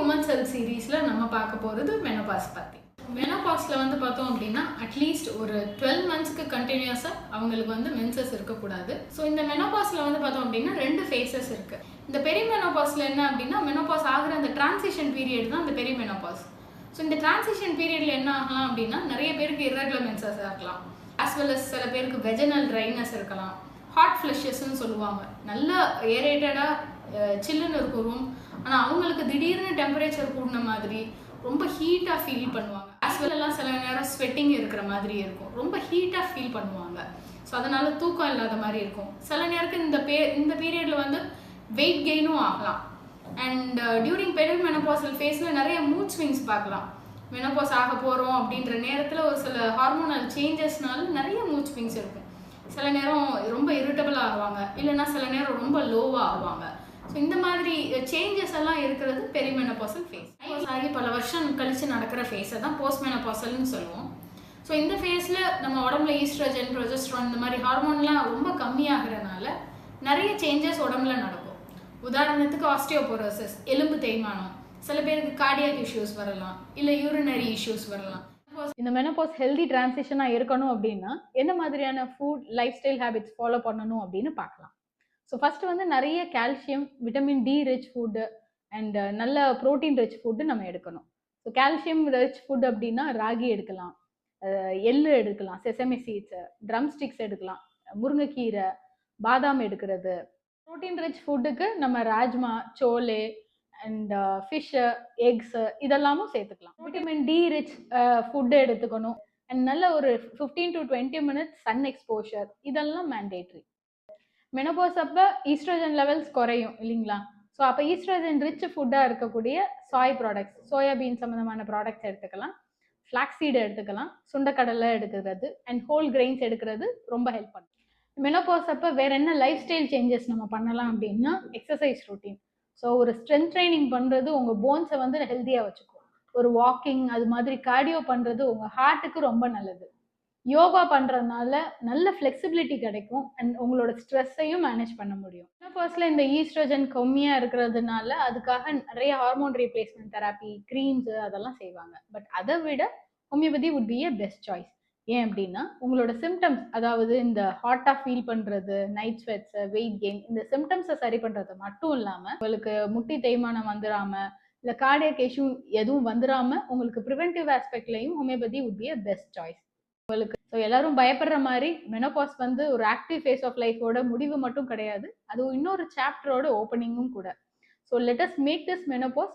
Women's health சீரீஸ்ல நம்ம பார்க்க போகிறது மெனோபாஸ் பற்றி. மெனோபாஸில் வந்து பார்த்தோம் அப்படின்னா அட்லீஸ்ட் ஒரு 12 மந்த்ஸ்க்கு கண்டினியூஸாக அவங்களுக்கு வந்து மென்சஸ் இருக்கக்கூடாது. ஸோ இந்த மெனோபாஸில் வந்து பார்த்தோம் அப்படின்னா 2 ஃபேஸஸ் இருக்குது. இந்த பெரி மெனோபாஸில் என்ன அப்படின்னா மெனோபாஸ் ஆகிற அந்த டிரான்சிஷன் பீரியட் தான் இந்த பெரி மெனோபாஸ். ஸோ இந்த டிரான்சிஷன் பீரியடில் என்ன ஆகலாம் அப்படின்னா நிறைய பேருக்கு இர்ரெகுலர் மென்சஸ் இருக்கலாம், ஆஸ் வெல் அஸ் சில பேருக்கு வெஜனல் ட்ரைனஸ் இருக்கலாம், ஹாட் ஃப்ளஷஸ்ன்னு சொல்லுவாங்க. நல்லா ஏரேட்டடாக சில்லுன்னு இருக்கும் ரூம், ஆனால் அவங்களுக்கு திடீர்னு டெம்பரேச்சர் கூடின மாதிரி ரொம்ப ஹீட்டாக ஃபீல் பண்ணுவாங்க. ஆஸ் வெல் எல்லாம் சில நேரம் ஸ்வெட்டிங் இருக்கிற மாதிரி இருக்கும், ரொம்ப ஹீட்டாக ஃபீல் பண்ணுவாங்க. ஸோ அதனால தூக்கம் இல்லாத மாதிரி இருக்கும். சில நேரத்துக்கு இந்த பீரியடில் வந்து வெயிட் கெயினும் ஆகலாம். அண்ட் டியூரிங் பெரி மெனோபாசல் ஃபேஸில் நிறைய மூட் ஸ்விங்ஸ் பார்க்கலாம். மெனோபாஸ் ஆக போகிறோம் அப்படின்ற நேரத்தில் ஒரு சில ஹார்மோனல் சேஞ்சஸ்னால நிறைய மூட் ஸ்விங்ஸ் இருக்கும். சில நேரம் ரொம்ப இரிட்டபிள் ஆகுவாங்க, இல்லைன்னா சில நேரம் ரொம்ப லோவாக ஆகுவாங்க. ஸோ இந்த மாதிரி சேஞ்சஸ் எல்லாம் இருக்கிறது பெரிமெனோபாசல் ஃபேஸ். ஆகி பல வருஷம் கழித்து நடக்கிற ஃபேஸை தான் போஸ்ட் மெனோபாசல்னு சொல்லுவோம். ஸோ இந்த ஃபேஸில் நம்ம உடம்புல ஈஸ்ட்ரோஜன், ப்ரொஜெஸ்ட்ரான் இந்த மாதிரி ஹார்மோன்லாம் ரொம்ப கம்மியாகிறனால நிறைய சேஞ்சஸ் உடம்புல நடக்கும். உதாரணத்துக்கு ஆஸ்டியோபோரோசிஸ், எலும்பு தேய்மானம், சில பேருக்கு கார்டியாக் இஷ்யூஸ் வரலாம், இல்லை யூரினரி இஷ்யூஸ் வரலாம். இந்த மெனோபாஸ் ஹெல்தி டிரான்சிஷனாக இருக்கணும் அப்படின்னா என்ன மாதிரியான food life style habits follow பண்ணணும் அப்படின்னு பார்க்கலாம். ஸோ ஃபஸ்ட்டு வந்து நிறைய calcium, vitamin D rich food and நல்ல ப்ரோட்டீன் ரிச் ஃபுட்டு நம்ம எடுக்கணும். ஸோ கால்சியம் ரிச் ஃபுட் அப்படின்னா ராகி எடுக்கலாம், எள்ளு எடுக்கலாம், செசமி சீட்ஸு, ட்ரம் ஸ்டிக்ஸ் எடுக்கலாம், முருங்கைக்கீரை, பாதாம் எடுக்கிறது. ப்ரோட்டீன் ரிச் ஃபுட்டுக்கு நம்ம rajma, chole and fish, eggs இதெல்லாமும் சேர்த்துக்கலாம். விட்டமின் டி ரிச் ஃபுட்டு எடுத்துக்கணும். அண்ட் நல்ல ஒரு 15 to 20 மினிட்ஸ் சன் எக்ஸ்போஷர் இதெல்லாம் மேண்டேட்ரி. மெனோபாஸ் அப்போ ஈஸ்ட்ரோஜன் லெவல்ஸ் குறையும் இல்லைங்களா? ஸோ அப்போ ஈஸ்ட்ரோஜன் ரிச் ஃபுட்டாக இருக்கக்கூடிய சாய் ப்ராடக்ட்ஸ், சோயாபீன் சம்மந்தமான ப்ராடக்ட்ஸ் எடுத்துக்கலாம், ஃப்ளாக்ஸீடு எடுத்துக்கலாம், சுண்டக்கடலை எடுக்கிறது அண்ட் ஹோல் கிரெயின்ஸ் எடுக்கிறது ரொம்ப ஹெல்ப் பண்ணும். மெனோபாஸ் அப்போ வேற என்ன லைஃப் ஸ்டைல் சேஞ்சஸ் நம்ம பண்ணலாம் அப்படின்னா எக்ஸசைஸ் ரொட்டீன். ஸோ ஒரு ஸ்ட்ரென்த் ட்ரைனிங் பண்ணுறது உங்கள் போன்ஸை வந்து ஹெல்த்தியாக வச்சுக்கும். ஒரு வாக்கிங் அது மாதிரி கார்டியோ பண்ணுறது உங்கள் ஹார்ட்டுக்கு ரொம்ப நல்லது. யோகா பண்ணுறதுனால நல்ல ஃப்ளெக்சிபிலிட்டி கிடைக்கும் அண்ட் உங்களோட ஸ்ட்ரெஸ்ஸையும் மேனேஜ் பண்ண முடியும். மெனோபாஸில் இந்த ஈஸ்ட்ரோஜன் கம்மியாக இருக்கிறதுனால அதுக்காக நிறைய ஹார்மோன் ரீப்ளேஸ்மெண்ட் தெராப்பி, க்ரீம்ஸு அதெல்லாம் செய்வாங்க. பட் அதை விட homeopathy would be a best choice. ஏன் அப்படின்னா உங்களோட சிம்டம்ஸ், அதாவது இந்த ஹாட்டாக ஃபீல் பண்ணுறது, நைட் ஸ்வெட்ஸு, வெயிட் கெயின், இந்த சிம்டம்ஸை சரி பண்ணுறது மட்டும் இல்லாமல் உங்களுக்கு முட்டி தேய்மானம் வந்துடாமல் இல்லை கார்டியாக் இஷ்யூ எதுவும் வந்துடாமல் உங்களுக்கு ப்ரிவென்டிவ் ஆஸ்பெக்ட்லையும் homeopathy would be a best choice உங்களுக்கு. ஸோ எல்லாரும் பயப்படுற மாதிரி மெனோபாஸ் வந்து ஒரு ஆக்டிவ் ஃபேஸ் ஆஃப் லைஃபோட முடிவு மட்டும் கிடையாது, அது இன்னொரு சாப்டரோட ஓப்பனிங்கும் கூட. So let us make this menopause